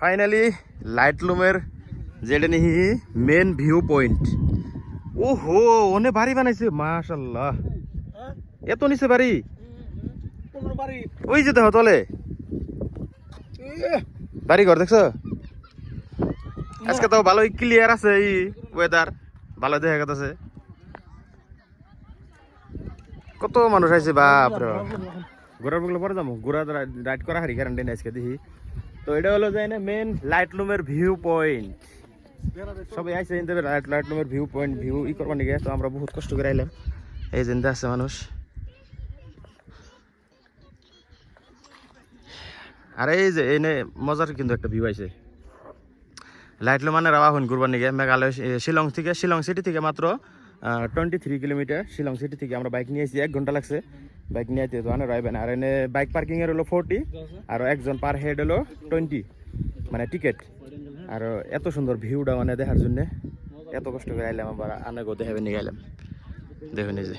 Finally লাইটলুমের যেটা নিহি main view point. ওহো one বাড়ি বানাইছে মাশাআল্লাহ। এত নিচে বাড়ি, ওই যে দেখো তলে বাড়ি ঘর দেখছো। আজকে তো ভালোই ক্লিয়ার আছে, এই ওয়েদার ভালো দেখা গেছে। কত মানুষ আইছে বাপরে। ঘোরার বগলে পরে যাবো, ঘোরা রাইড করা হারি কারণ আজকে দেখি। তো এটা হলো যে মেন লাইটলুমের ভিউ পয়েন্ট। সবাই আইসে লাইটলুমের ভিউ পয়েন্ট ভিউ ই করবার নিকে। তো আমরা বহুত কষ্ট করে আইলাম, এই যে আছে মানুষ। আর এই যে এনে মজার কিন্তু একটা ভিউ আইছে লাইটলুম মানে রাওয়া হন ঘুরবার নিকে মেঘালয় শিলং থেকে, শিলং সিটি থেকে মাত্র 23 কিলোমিটার। শিলং সিটি থেকে আমরা বাইক নিয়েছি, 1 ঘন্টা লাগছে বাইক নিয়ে যেতে। রাইবেন আর এনে বাইক পার্কিং এর হলো 40 আর একজন পার হেড হলো 20 মানে টিকিট। আর এত সুন্দর ভিউটা মানে দেখার জন্য এত কষ্ট করে আইলাম, আবার আনাগো দেখাবে নিয়ে গেলাম। দেখুন এই যে